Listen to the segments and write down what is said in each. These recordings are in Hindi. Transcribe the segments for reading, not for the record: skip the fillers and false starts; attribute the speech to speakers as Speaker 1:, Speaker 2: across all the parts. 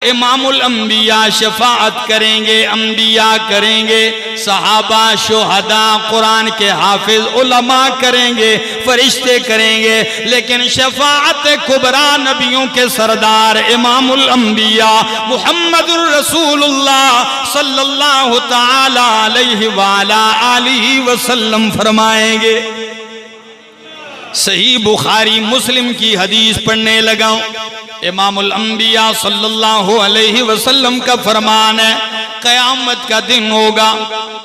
Speaker 1: इमामुल अंबिया शफाअत करेंगे, अंबिया करेंगे, सहाबा, शुहदा, कुरान के हाफिज, उलमा करेंगे, फरिश्ते करेंगे, लेकिन शफाअत कुबरा नबियों के सरदार इमामुल अंबिया मुहम्मदुर रसूलुल्लाह सल्लल्लाहु ताला अलैहि वाला आलिहि वसल्लम फरमाएंगे। सही बुखारी मुस्लिम की हदीस पढ़ने लगा। इमामुल अंबिया सल्लल्लाहु अलैहि वसल्लम का फरमान है, क़यामत का दिन होगा।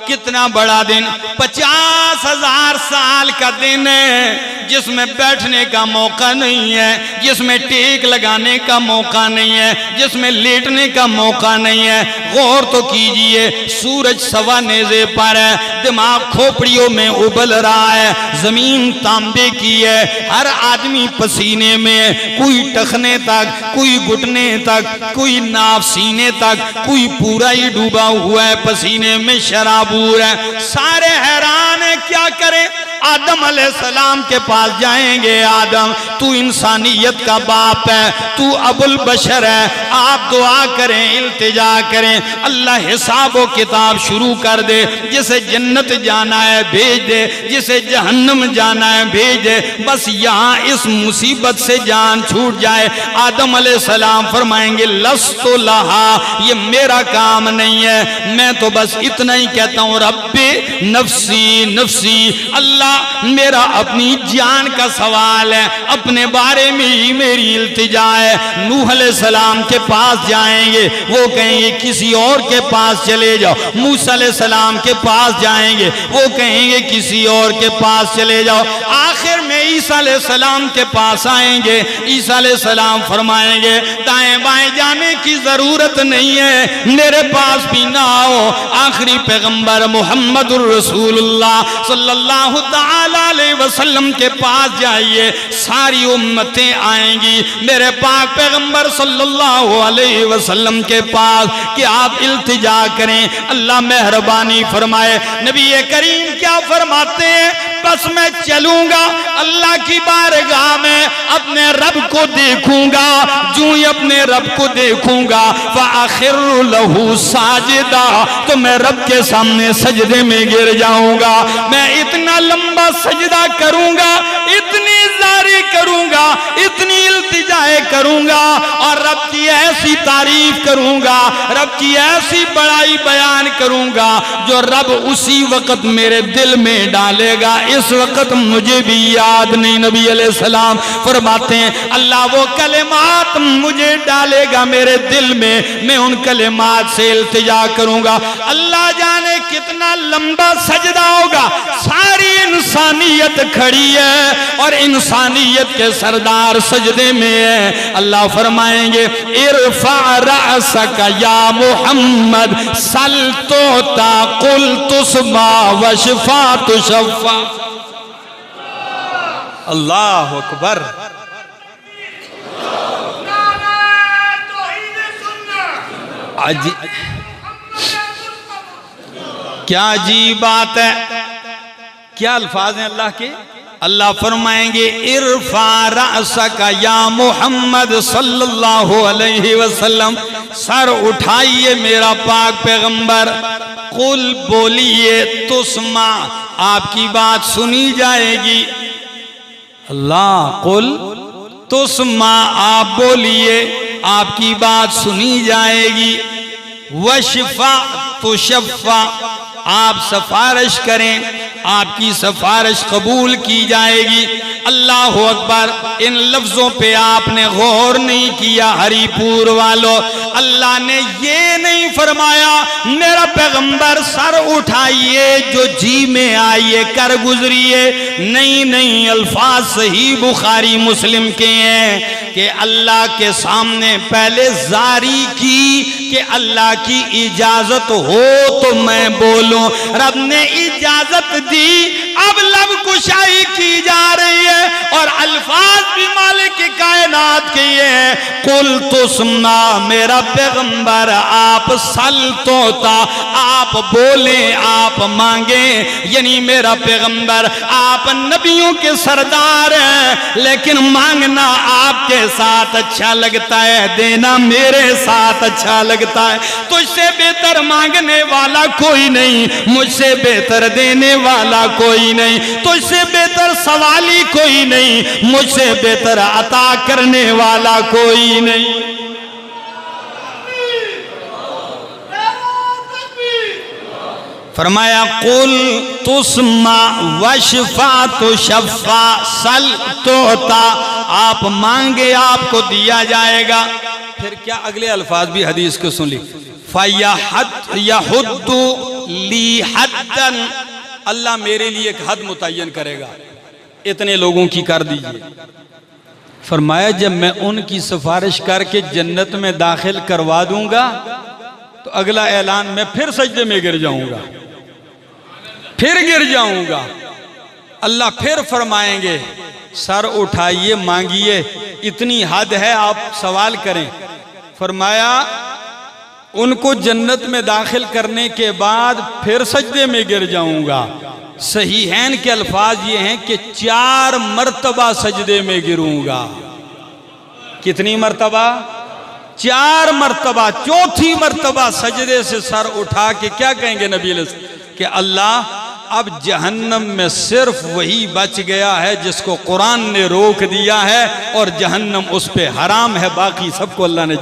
Speaker 1: कितना बड़ा दिन, 50,000 साल का दिन है, जिसमें बैठने का मौका नहीं है, जिसमें टेक लगाने का मौका नहीं है, जिसमें लेटने का मौका नहीं है। गौर तो कीजिए, सूरज सवा नेज़े पर है, दिमाग खोपड़ियों में उबल रहा है, जमीन तांबे की है, हर आदमी पसीने में, कोई टखने तक, कोई घुटने तक, कोई नाफ सीने तक, कोई पूरा ही डूबा हुआ है, पसीने में शराबूर है। सारे हैरान है, क्या करें। आदम अलैहिस्सलाम के पास जाएंगे। आदम, तू इंसानियत का बाप है, तू अबुल बशर है, आप दुआ करें, इल्तिजा करें, अल्लाह हिसाब व किताब शुरू कर दे। जिसे जन्नत जाना है भेज दे, जिसे जहन्नम जाना है भेज दे, बस यहाँ इस मुसीबत से जान छूट जाए। आदम अलैहिस्सलाम फरमाएंगे, लस्तु लहा, ये मेरा काम नहीं है, मैं तो बस इतना ही कहता हूँ, रब्बे नफ्सी नफ्सी, अल्लाह मेरा अपनी जान का सवाल है, अपने बारे में ही मेरी इल्तिजा है। नूह अलैहिस्सलाम के पास जाएंगे, वो कहेंगे किसी और के पास चले जाओ। मूसा अलैहिस्सलाम के पास जाएंगे, वो कहेंगे किसी और के पास चले जाओ। आखिर में ईसा अलैहिस्सलाम के पास आएंगे। ईसा अलैहिस्सलाम फरमाएंगे, दाएं बाएं जाने की जरूरत नहीं है, मेरे पास भी ना आओ। आखिरी पैगंबर मुहम्मदुर रसूलुल्लाह सल्लल्लाहु ताला अलैहि वसल्लम के पास जाइए, सारी उम्मतें आएंगी मेरे पाक पैगंबर सल्लल्लाहु अलैहि वसल्लम के पास कि आप इल्तिजा करें, अल्लाह मेहरबानी फरमाए। नबी करीम क्या फरमाते हैं, बस मैं चलूंगा अल्लाह की बारगाह में, अपने रब को देखूंगा, जो ही अपने रब को देखूंगा फ़अख़िरु लहू साजिदा, तो मैं रब के सामने सजदे में गिर जाऊंगा। मैं इतना लंबा सजदा करूंगा, इतनी जारी करूंगा, इतनी इल्तिजाए करूंगा, और रब की ऐसी तारीफ करूंगा, रब की ऐसी बड़ाई बयान करूंगा, जो रब उसी वक्त मेरे दिल में डालेगा। इस वक्त मुझे भी याद नहीं। नबी अलैहिस्सलाम फरमाते हैं, अल्लाह वो कलिमात मुझे डालेगा मेरे दिल में, मैं उन कलिमात से इल्तिजा करूंगा। अल्लाह जाने कितना लंबा सजदा होगा। सारी इंसानियत खड़ी है और इंसानियत के सरदार सजदे में है। अल्लाह फरमाएंगे, इरफा रअसक या मुहम्मद, सल तोता, कुल तुस्मा, वशफा तुशफ़ा। अल्लाह अकबर। आज क्या अजीब बात है, क्या अल्फाज हैं अल्लाह के। अल्लाह फरमाएंगे, इरफा रअसक या मुहम्मद सल्लल्लाहु अलैहि वसल्लम, सर उठाइए मेरा पाक पैगंबर, कुल बोलिए, तुस्मा, आपकी बात सुनी जाएगी। अल्लाह, कुल तुस्मा, आप बोलिए, आपकी बात सुनी जाएगी। वशिफा तुशफ़ा, आप सफारिश करें, आपकी सफारिश कबूल की जाएगी। अल्लाह अकबर। इन लफ्जों पे आपने गौर नहीं किया हरिपुर वालों। अल्लाह ने ये नहीं फरमाया मेरा पैगंबर सर उठाइए, जो जी में आइए कर गुजरिए। नहीं नहीं, अल्फाज सही बुखारी मुस्लिम के हैं कि अल्लाह के सामने पहले जारी की कि अल्लाह की इजाजत हो तो मैं बोलूं। रब ने इजाजत दी, अब लब कुशाई की जा रही है और अल्फाज भी मालिक की कायनात के ये है, कुल तो सुनना मेरा पैगंबर आप सल तोता, आप बोले आप मांगे, यानी मेरा पैगंबर आप नबियों के सरदार हैं, लेकिन मांगना आपके साथ अच्छा लगता है, देना मेरे साथ अच्छा लगता है। तुझसे बेहतर मांगने वाला कोई नहीं, मुझसे बेहतर देने वाला कोई नहीं, तुझसे बेहतर सवाली कोई नहीं, मुझसे बेहतर अता करने वाला कोई नहीं। फरमाया कुल तुस्मा वशफा तो शफा सल तोता, आप मांगे आपको दिया जाएगा। फिर क्या अगले अल्फाज भी हदीस को सुन ली, फयहुद्दु ली हद्दन, अल्लाह मेरे लिए एक हद मुतय्यन करेगा, इतने लोगों की कर दीजिए। फरमाया जब मैं उनकी सिफारिश करके जन्नत में दाखिल करवा दूंगा तो अगला ऐलान मैं फिर सजदे में गिर जाऊंगा, फिर गिर जाऊंगा। अल्लाह फिर फरमाएंगे सर उठाइए मांगिए, इतनी हद है आप सवाल करें। फरमाया उनको जन्नत में दाखिल करने के बाद फिर सजदे में गिर जाऊंगा। सहीहैन के अल्फाज ये हैं कि 4 मर्तबा सजदे में गिरूंगा। कितनी मर्तबा? 4 मर्तबा। चौथी मर्तबा सजदे से सर उठा के क्या कहेंगे नबी कि अल्लाह अब जहन्नम में सिर्फ वही बच गया है जिसको कुरान ने रोक दिया है और जहन्नम उस पे हराम है, बाकी सबको अल्लाह ने